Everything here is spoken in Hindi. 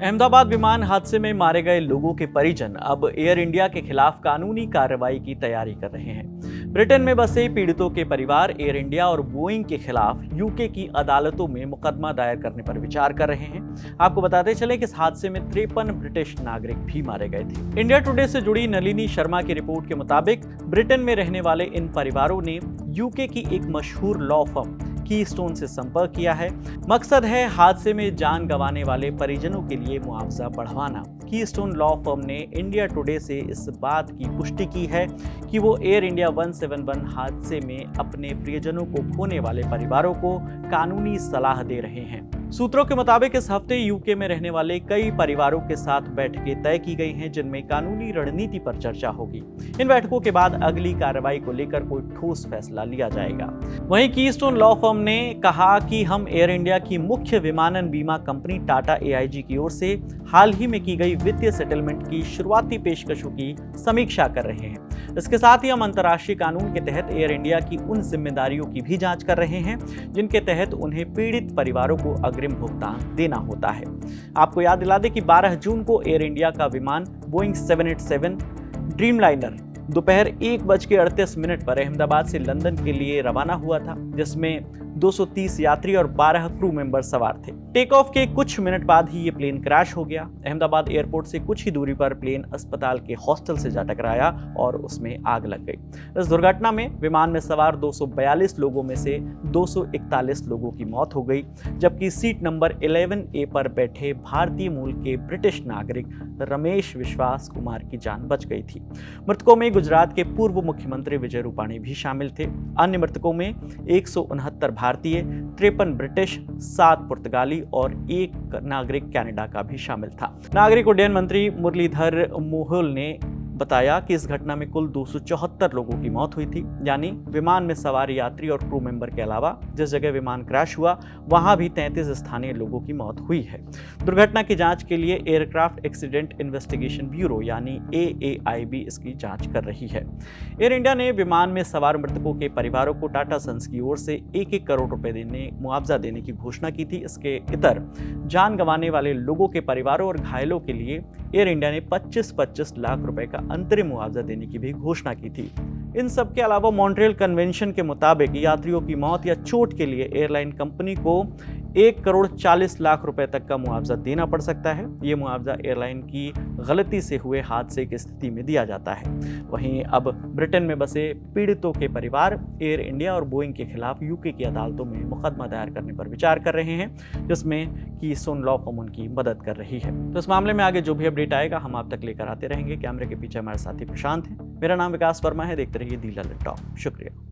अहमदाबाद विमान हादसे में मारे गए लोगों के परिजन अब एयर इंडिया के खिलाफ कानूनी कार्रवाई की तैयारी कर रहे हैं। ब्रिटेन में बसे पीड़ितों के परिवार एयर इंडिया और बोइंग के खिलाफ यूके की अदालतों में मुकदमा दायर करने पर विचार कर रहे हैं। आपको बताते चले कि इस हादसे में 53 ब्रिटिश नागरिक भी मारे गए थे। इंडिया टुडे से जुड़ी नलिनी शर्मा की रिपोर्ट के मुताबिक ब्रिटेन में रहने वाले इन परिवारों ने यूके की एक मशहूर लॉ फर्म कीस्टोन से संपर्क किया है। मकसद है हादसे में जान गंवाने वाले परिजनों के लिए मुआवजा बढ़वाना। कीस्टोन लॉ फर्म ने इंडिया टुडे से इस बात की पुष्टि की है कि वो एयर इंडिया 171 हादसे में अपने प्रियजनों को खोने वाले परिवारों को कानूनी सलाह दे रहे हैं। सूत्रों के मुताबिक इस हफ्ते यूके में रहने वाले कई परिवारों के साथ बैठकें तय की गई हैं, जिनमें कानूनी रणनीति पर चर्चा होगी। इन बैठकों के बाद अगली कार्रवाई को लेकर कोई ठोस फैसला लिया जाएगा। वहीं कीस्टोन लॉ फर्म ने कहा कि हम एयर इंडिया की मुख्य विमानन बीमा कंपनी टाटा AIG की ओर से हाल ही में की गई वित्तीय सेटलमेंट की शुरुआती पेशकशों की समीक्षा कर रहे हैं। इसके साथ ही हम अंतर्राष्ट्रीय कानून के तहत एयर इंडिया की उन जिम्मेदारियों की भी जांच कर रहे हैं जिनके तहत उन्हें पीड़ित परिवारों को अग्रिम भुगतान देना होता है। आपको याद दिला दें कि 12 जून को एयर इंडिया का विमान बोइंग 787 ड्रीमलाइनर दोपहर 1:38 पर अहमदाबाद से लंदन के लिए रवाना हुआ था, जिसमें 230 यात्री और 12 क्रू मेंबर सवार थे। टेक ऑफ के कुछ मिनट बाद ही ये प्लेन क्रैश हो गया। अहमदाबाद एयरपोर्ट से कुछ ही दूरी पर प्लेन अस्पताल के हॉस्टल से जा टकराया और उसमें आग लग गई। इस दुर्घटना में विमान में सवार 242 लोगों में से 241 लोगों की मौत हो गई, जबकि सीट नंबर 11A पर बैठे भारतीय मूल के ब्रिटिश नागरिक रमेश विश्वास कुमार की जान बच गई थी। मृतकों में गुजरात के पूर्व मुख्यमंत्री विजय रूपाणी भी शामिल थे। अन्य मृतकों में 169 भारतीय, 53 ब्रिटिश, 7 पुर्तगाली और 1 नागरिक कनाडा का भी शामिल था। नागरिक उड्डयन मंत्री मुरलीधर मोहोल ने बताया कि इस घटना में कुल 274 लोगों की मौत हुई थी, यानी विमान में सवार यात्री और क्रू मेंबर के अलावा जिस जगह विमान क्रैश हुआ वहां भी 33 स्थानीय लोगों की मौत हुई है। दुर्घटना की जांच के लिए एयरक्राफ्ट एक्सीडेंट इन्वेस्टिगेशन ब्यूरो यानी AAIB इसकी जांच कर रही है। एयर इंडिया ने विमान में सवार मृतकों के परिवारों को टाटा सन्स की ओर से 1-1 करोड़ रुपए मुआवजा देने की घोषणा की थी। इसके इतर जान गंवाने वाले लोगों के परिवारों और घायलों के लिए एयर इंडिया ने 25-25 लाख रुपए का अंतरिम मुआवजा देने की भी घोषणा की थी। इन सब के अलावा मॉन्ट्रियल कन्वेंशन के मुताबिक यात्रियों की मौत या चोट के लिए एयरलाइन कंपनी को 1,40,00,000 रुपए तक का मुआवजा देना पड़ सकता है। ये मुआवजा एयरलाइन की गलती से हुए हादसे की स्थिति में दिया जाता है। वहीं अब ब्रिटेन में बसे पीड़ितों के परिवार एयर इंडिया और बोइंग के खिलाफ यूके की अदालतों में मुकदमा दायर करने पर विचार कर रहे हैं, जिसमें कीस्टोन लॉ फर्म उनकी मदद कर रही है। तो इस मामले में आगे जो भी अपडेट आएगा हम आप तक लेकर आते रहेंगे। कैमरे के पीछे हमारे साथी प्रशांत हैं। मेरा नाम विकास वर्मा है। देखते रहिए दी ललित टॉक। शुक्रिया।